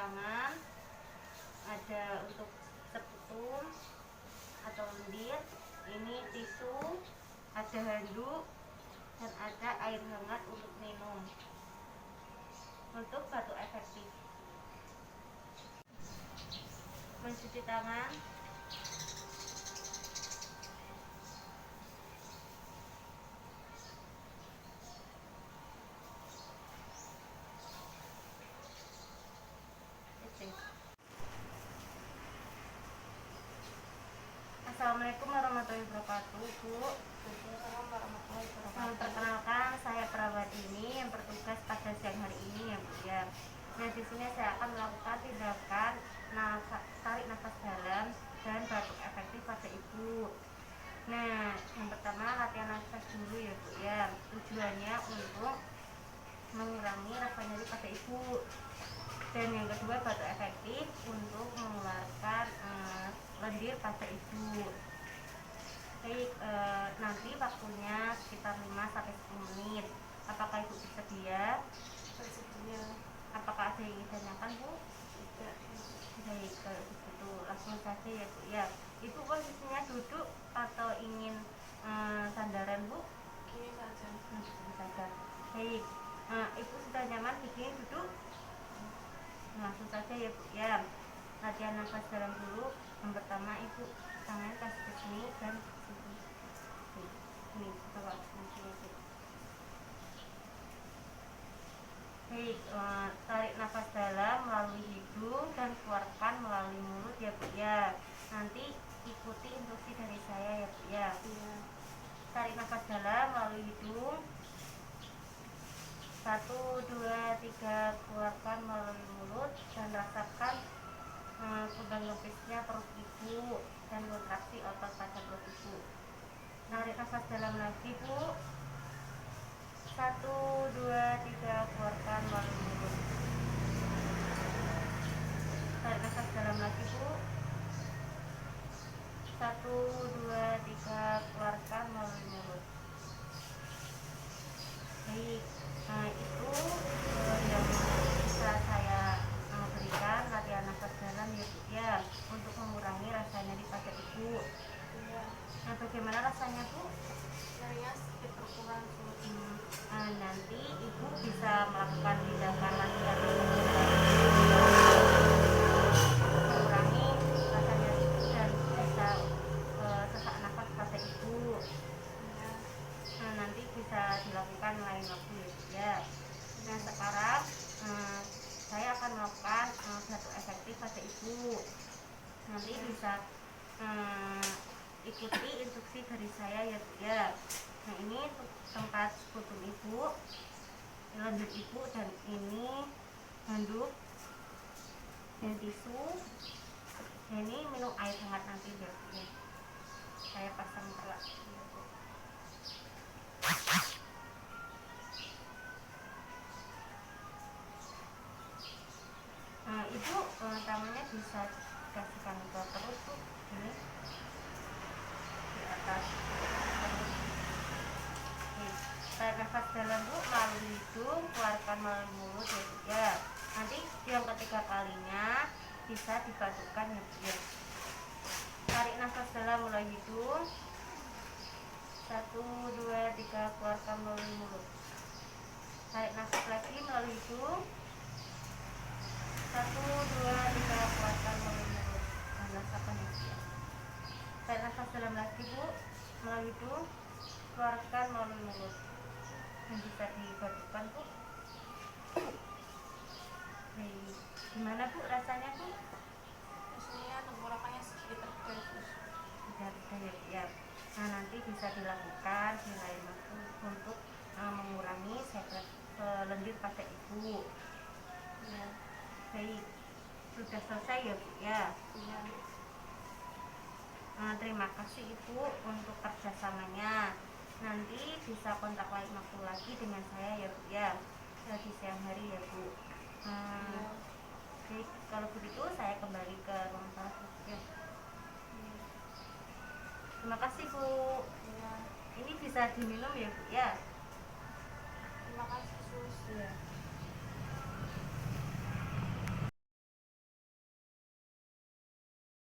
tangan, ada untuk seputum atau lendir, ini tisu, ada handuk, dan ada air hangat untuk minum. Untuk batu efektif, mencuci tangan, Assalamualaikum warahmatullahi wabarakatuh, Bu. Perkenalkan, saya perawat ini yang bertugas pada siang hari ini ya, Bu ya. Nah, di sini saya akan melakukan tindakan tarik nafas dalam dan batuk efektif pada Ibu. Nah, yang pertama latihan nafas dulu ya, Bu ya. Tujuannya untuk mengurangi rasa nyeri pada Ibu. Dan yang kedua batuk efektif untuk mengeluarkan lendir pada Ibu. Baik, nanti waktunya sekitar 5-10 menit. Apakah Ibu bersedia? Bersedia. Apakah ada yang ingin ditanyakan, Bu? Tidak. Baik, kalau begitu langsung saja ya, Bu ya. Ibu posisinya duduk atau ingin sandaran, Bu? Ini saja. Ini saja. Baik, Ibu sudah nyaman di sini duduk? Langsung saja ya, Bu ya. Latihan nafas dalam dulu. Yang pertama Ibu tangan kasih ke sini dan sini. Ini bawa sini. Baik, tarik nafas dalam melalui hidung dan keluarkan melalui mulut ya, Bu ya. Nanti ikuti instruksi dari saya ya, Bu ya. Iya. Tarik nafas dalam melalui hidung. 1, 2, 3, keluarkan melalui mulut dan rasakan pegang lepisnya perut Ibu dan kontraksi otot pada perut Ibu. Tarik nafas dalam lagi, Bu. 1, 2, 3, keluarkan melalui mulut. Tarik nafas dalam lagi, Bu. 1, 2, 3, keluarkan melalui mulut. Baik, itu yang bisa saya berikan latihan nafas dalam ya, Bu ya, untuk mengurangi rasa nyeri pada Ibu. Iya. Nah, bagaimana rasanya, Bu? Nyerinya sedikit berkurang. Nanti Ibu bisa melakukan tindakan latihan mengurangi rasa nyeri dan bisa sesak nafas pada Ibu. Iya. Nah, nanti bisa dilakukan lain waktu ya, Bu ya. Nah, sekarang saya akan melakukan batuk efektif pada Ibu. Nanti bisa ikuti instruksi dari saya ya, Bu ya. Nah, ini tempat seputum Ibu, lendir Ibu, dan ini handuk dan tisu. Dan ini minum air hangat nanti ya, Bu ya. Saya pasang telak ya, Bu. Ibu tangannya bisa kasihkan ke perut, Bu. Ini di atas perut. Tarik nafas dalam, Bu, melalui hidung, keluarkan melalui mulut ya, Bu ya. Nanti yang ketiga kalinya bisa dibatukkan ya, Bu ya. Tarik nafas dalam melalui hidung. 1, 2, 3, keluarkan melalui mulut. Tarik nafas lagi melalui hidung. 1, 2, 3, keluarkan melalui mulut. Dan rasakan ya, Bu ya. Tarik nafas dalam lagi, Bu, melalui hidung, keluarkan melalui mulut. Dan bisa dibatukkan, Bu. Baik, gimana, Bu, rasanya, Bu? Rasanya tenggorokannya sedikit terganggu. Tidak ya, Bu ya. Nah, nanti bisa dilakukan di lain waktu untuk mengurangi sekret lendir pada Ibu. Iya. Baik, sudah selesai ya, Bu ya. Iya. Terima kasih Ibu untuk kerjasamanya. Nanti bisa kontak lain waktu lagi dengan saya ya, Bu ya. Di siang hari ya, Bu. Iya. Baik, kalau begitu saya kembali ke ruang kelas ya. Terima kasih, Bu. Iya. Ini bisa diminum ya, Bu ya.